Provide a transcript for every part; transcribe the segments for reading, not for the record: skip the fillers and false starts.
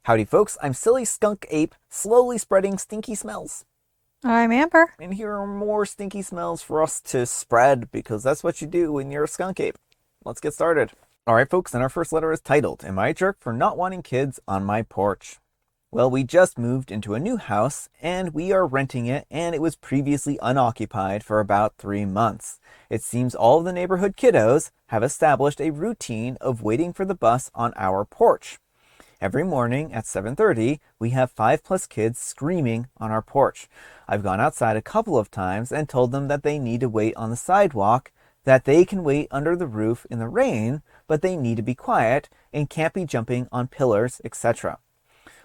Howdy folks, I'm Silly Skunk Ape, slowly spreading stinky smells. I'm Amber. And here are more stinky smells for us to spread, because that's what you do when you're a skunk ape. Let's get started. Alright folks, and our first letter is titled, Am I a Jerk for Not Wanting Kids on My Porch? Well, we just moved into a new house, and we are renting it, and it was previously unoccupied for about 3 months. It seems all of the neighborhood kiddos have established a routine of waiting for the bus on our porch. Every morning at 7:30, we have 5+ kids screaming on our porch. I've gone outside a couple of times and told them that they need to wait on the sidewalk, that they can wait under the roof in the rain, but they need to be quiet and can't be jumping on pillars, etc.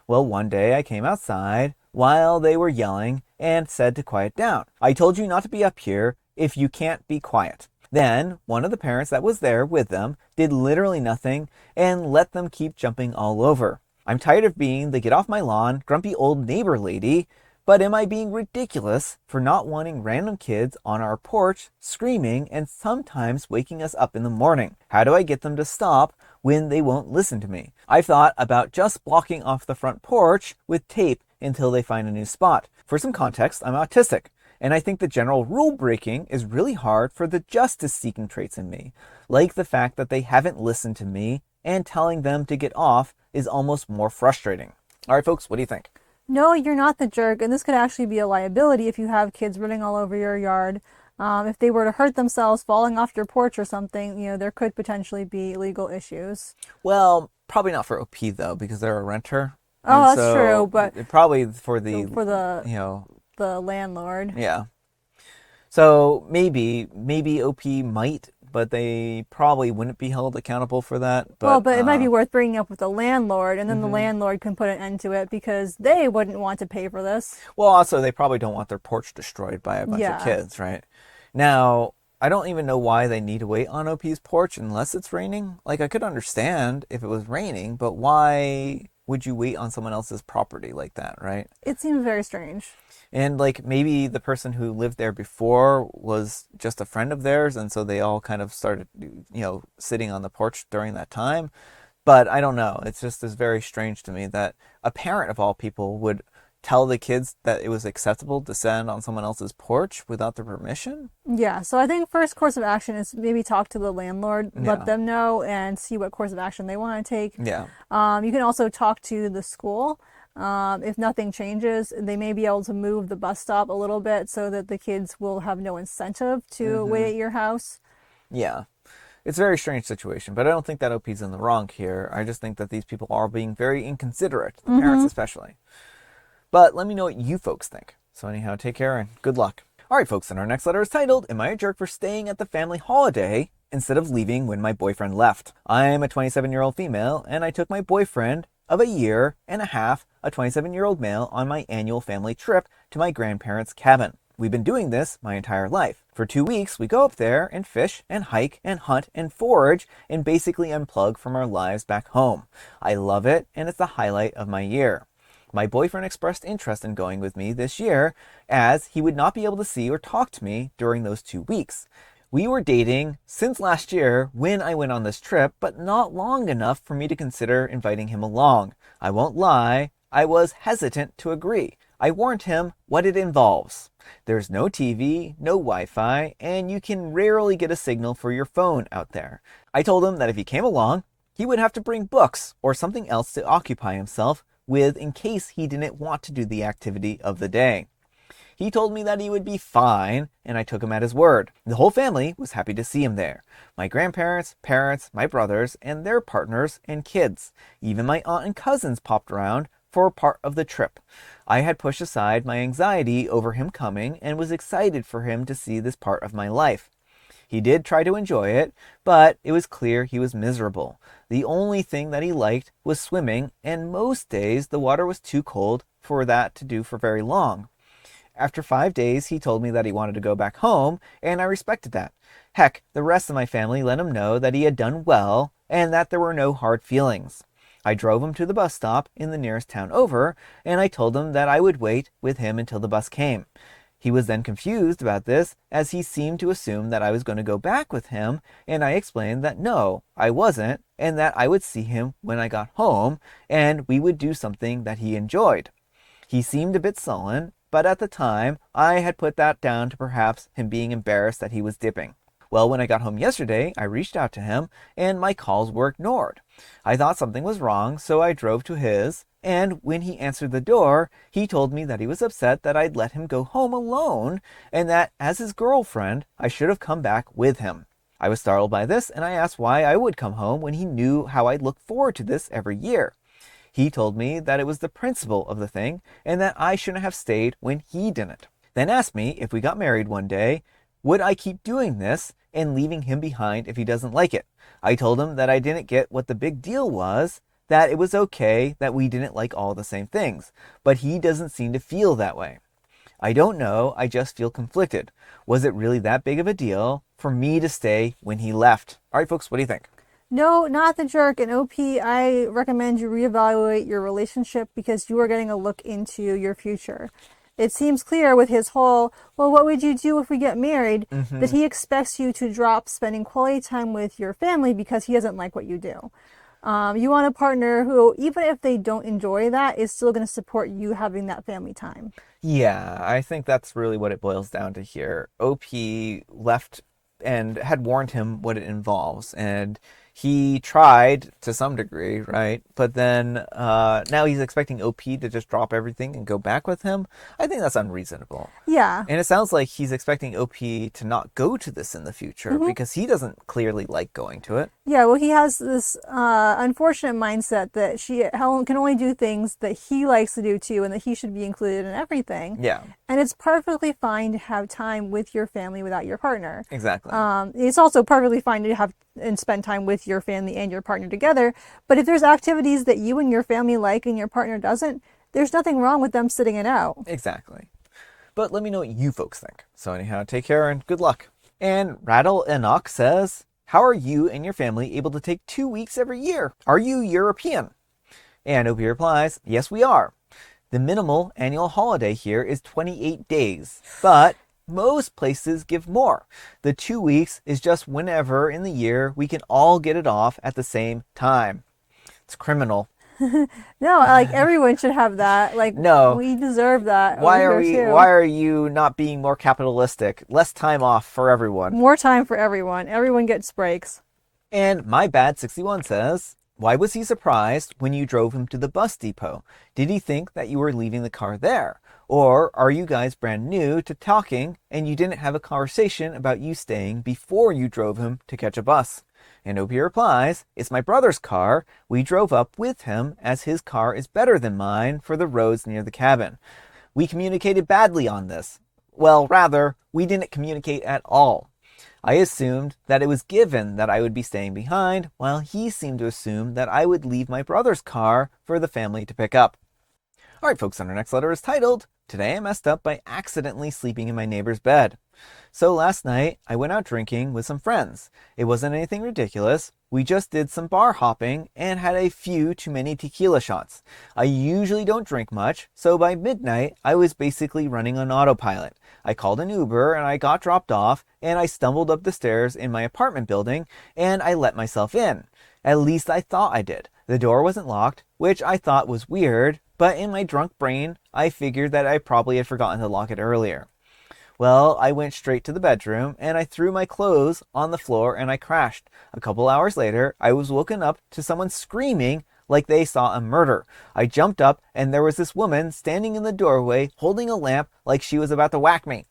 Well, one day I came outside while they were yelling and said to quiet down. I told you not to be up here if you can't be quiet. Then, one of the parents that was there with them did literally nothing and let them keep jumping all over. I'm tired of being the get off my lawn, grumpy old neighbor lady, but am I being ridiculous for not wanting random kids on our porch screaming and sometimes waking us up in the morning? How do I get them to stop when they won't listen to me? I've thought about just blocking off the front porch with tape until they find a new spot. For some context, I'm autistic. And I think the general rule breaking is really hard for the justice seeking traits in me, like the fact that they haven't listened to me and telling them to get off is almost more frustrating. All right, folks, what do you think? No, you're not the jerk, and this could actually be a liability if you have kids running all over your yard. If they were to hurt themselves falling off your porch or something, there could potentially be legal issues. Well, probably not for OP though, because they're a renter. Oh, that's true, but probably for the the landlord. Yeah. So maybe OP might, but they probably wouldn't be held accountable for that. But it might be worth bringing up with the landlord, and then the landlord can put an end to it because they wouldn't want to pay for this. Well, also, they probably don't want their porch destroyed by a bunch of kids, right? Now, I don't even know why they need to wait on OP's porch unless it's raining. Like, I could understand if it was raining, but why would you wait on someone else's property like that, right? It seems very strange. And like maybe the person who lived there before was just a friend of theirs, and so they all kind of started, sitting on the porch during that time. But I don't know. It's just is very strange to me that a parent of all people would tell the kids that it was acceptable to stand on someone else's porch without their permission. Yeah, so I think first course of action is maybe talk to the landlord, let them know, and see what course of action they want to take. Yeah. You can also talk to the school. If nothing changes, they may be able to move the bus stop a little bit so that the kids will have no incentive to wait at your house. Yeah. It's a very strange situation, but I don't think that OP's in the wrong here. I just think that these people are being very inconsiderate, the parents especially. But let me know what you folks think. So anyhow, take care and good luck. All right, folks, and our next letter is titled, Am I a Jerk for Staying at the Family Holiday instead of leaving when my boyfriend left? I'm a 27-year-old female, and I took my boyfriend of a year and a half, a 27-year-old male, on my annual family trip to my grandparents' cabin. We've been doing this my entire life. For 2 weeks, we go up there and fish and hike and hunt and forage and basically unplug from our lives back home. I love it, and it's the highlight of my year. My boyfriend expressed interest in going with me this year, as he would not be able to see or talk to me during those 2 weeks. We were dating since last year when I went on this trip, but not long enough for me to consider inviting him along. I won't lie, I was hesitant to agree. I warned him what it involves. There's no TV, no Wi-Fi, and you can rarely get a signal for your phone out there. I told him that if he came along, he would have to bring books or something else to occupy himself with in case he didn't want to do the activity of the day. He told me that he would be fine, and I took him at his word. The whole family was happy to see him there. My grandparents, parents, my brothers, and their partners and kids. Even my aunt and cousins popped around for part of the trip. I had pushed aside my anxiety over him coming and was excited for him to see this part of my life. He did try to enjoy it, but it was clear he was miserable. The only thing that he liked was swimming, and most days the water was too cold for that to do for very long. After 5 days, he told me that he wanted to go back home, and I respected that. Heck, the rest of my family let him know that he had done well and that there were no hard feelings. I drove him to the bus stop in the nearest town over, and I told him that I would wait with him until the bus came. He was then confused about this, as he seemed to assume that I was going to go back with him, and I explained that no, I wasn't, and that I would see him when I got home, and we would do something that he enjoyed. He seemed a bit sullen, but at the time, I had put that down to perhaps him being embarrassed that he was dipping. Well, when I got home yesterday, I reached out to him, and my calls were ignored. I thought something was wrong, so I drove to his, and when he answered the door, he told me that he was upset that I'd let him go home alone, and that, as his girlfriend, I should have come back with him. I was startled by this, and I asked why I would come home when he knew how I'd look forward to this every year. He told me that it was the principle of the thing, and that I shouldn't have stayed when he didn't. Then asked me if we got married one day, would I keep doing this and leaving him behind if he doesn't like it? I told him that I didn't get what the big deal was, that it was okay that we didn't like all the same things, but he doesn't seem to feel that way. I don't know, I just feel conflicted. Was it really that big of a deal for me to stay when he left? All right, folks, what do you think? No, not the jerk. And OP, I recommend you reevaluate your relationship because you are getting a look into your future. It seems clear with his whole, well, what would you do if we get married, that he expects you to drop spending quality time with your family because he doesn't like what you do. You want a partner who, even if they don't enjoy that, is still going to support you having that family time. Yeah, I think that's really what it boils down to here. OP left and had warned him what it involves, and he tried to some degree, right? But then now he's expecting OP to just drop everything and go back with him. I think that's unreasonable. Yeah. And it sounds like he's expecting OP to not go to this in the future because he doesn't clearly like going to it. Yeah, well, he has this unfortunate mindset that Helen can only do things that he likes to do too, and that he should be included in everything. Yeah. And it's perfectly fine to have time with your family without your partner. Exactly. It's also perfectly fine to have and spend time with your family and your partner together. But if there's activities that you and your family like and your partner doesn't, there's nothing wrong with them sitting it out. Exactly. But let me know what you folks think. So anyhow, take care and good luck. And Rattle Enoch says, how are you and your family able to take 2 weeks every year? Are you European? And OP replies, yes, we are. The minimal annual holiday here is 28 days, but most places give more. The 2 weeks is just whenever in the year we can all get it off at the same time. It's criminal. No, like everyone should have that. Like, no, we deserve that. Why are you not being more capitalistic? Less time off for everyone. More time for everyone. Everyone gets breaks. And My Bad 61 says, why was he surprised when you drove him to the bus depot? Did he think that you were leaving the car there? Or are you guys brand new to talking and you didn't have a conversation about you staying before you drove him to catch a bus? And OP replies, it's my brother's car. We drove up with him as his car is better than mine for the roads near the cabin. We communicated badly on this. Well, rather, we didn't communicate at all. I assumed that it was given that I would be staying behind, while he seemed to assume that I would leave my brother's car for the family to pick up. All right, folks, and our next letter is titled, Today I Messed Up by Accidentally Sleeping in My Neighbor's Bed. So last night, I went out drinking with some friends. It wasn't anything ridiculous. We just did some bar hopping and had a few too many tequila shots. I usually don't drink much, so by midnight, I was basically running on autopilot. I called an Uber and I got dropped off, and I stumbled up the stairs in my apartment building, and I let myself in. At least I thought I did. The door wasn't locked, which I thought was weird, but in my drunk brain, I figured that I probably had forgotten to lock it earlier. Well, I went straight to the bedroom and I threw my clothes on the floor and I crashed. A couple hours later, I was woken up to someone screaming like they saw a murder. I jumped up and there was this woman standing in the doorway holding a lamp like she was about to whack me.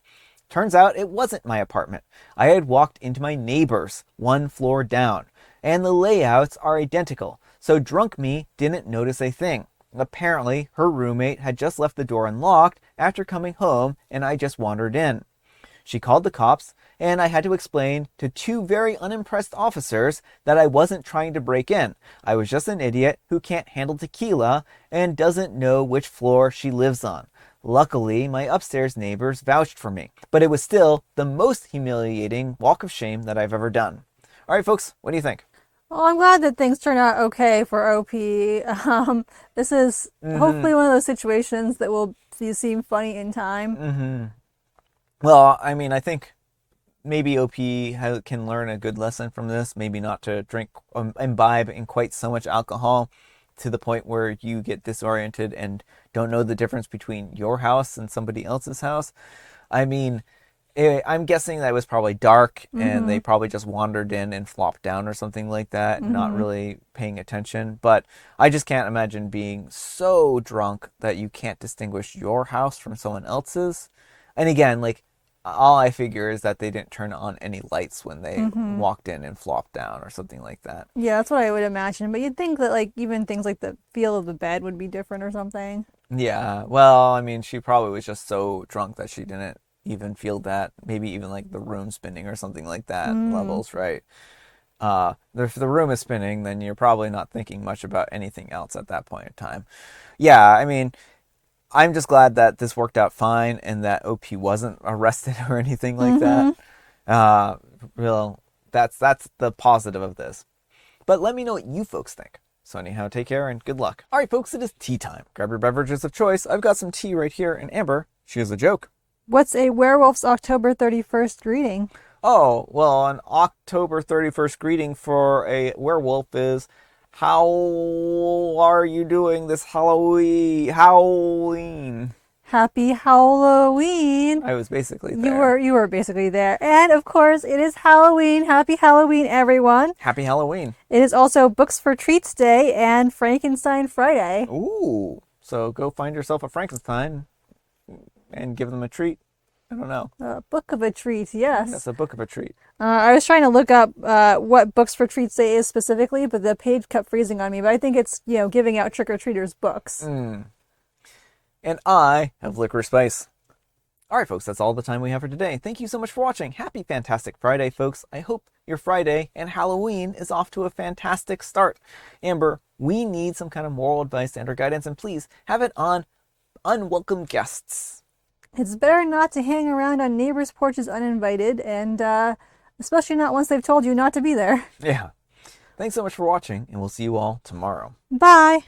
Turns out it wasn't my apartment. I had walked into my neighbor's, one floor down, and the layouts are identical, so drunk me didn't notice a thing. Apparently, her roommate had just left the door unlocked after coming home, and I just wandered in. She called the cops, and I had to explain to two very unimpressed officers that I wasn't trying to break in. I was just an idiot who can't handle tequila and doesn't know which floor she lives on. Luckily, my upstairs neighbors vouched for me, but it was still the most humiliating walk of shame that I've ever done. All right, folks, what do you think? Well, I'm glad that things turned out okay for OP. This is hopefully one of those situations that will seem funny in time. Well, I mean, I think maybe OP can learn a good lesson from this. Maybe not to drink, imbibe in quite so much alcohol to the point where you get disoriented and don't know the difference between your house and somebody else's house. I mean, I'm guessing that it was probably dark and they probably just wandered in and flopped down or something like that, not really paying attention. But I just can't imagine being so drunk that you can't distinguish your house from someone else's. And again, like, all I figure is that they didn't turn on any lights when they walked in and flopped down or something like that. Yeah, that's what I would imagine. But you'd think that like even things like the feel of the bed would be different or something. Yeah, well, I mean, she probably was just so drunk that she didn't even feel that. Maybe even like the room spinning or something like that levels, right? If the room is spinning, then you're probably not thinking much about anything else at that point in time. Yeah, I mean, I'm just glad that this worked out fine and that OP wasn't arrested or anything like that. Well, that's the positive of this. But let me know what you folks think. So anyhow, take care and good luck. All right, folks, it is tea time. Grab your beverages of choice. I've got some tea right here, and Amber, she has a joke. What's a werewolf's October 31st greeting? Oh, well, an October 31st greeting for a werewolf is, how are you doing this Halloween? Happy Halloween. I was basically there. You were basically there. And of course, it is Halloween. Happy Halloween, everyone. Happy Halloween. It is also Books for Treats Day and Frankenstein Friday. Ooh. So go find yourself a Frankenstein and give them a treat. I don't know. A book of a treat, yes. That's a book of a treat. I was trying to look up what Books for Treats Day is specifically, but the page kept freezing on me. But I think it's, giving out trick-or-treaters books. And I have Licorice Spice. All right, folks, that's all the time we have for today. Thank you so much for watching. Happy Fantastic Friday, folks. I hope your Friday and Halloween is off to a fantastic start. Amber, we need some kind of moral advice and or guidance, and please have it on unwelcome guests. It's better not to hang around on neighbors' porches uninvited, and especially not once they've told you not to be there. Yeah. Thanks so much for watching, and we'll see you all tomorrow. Bye!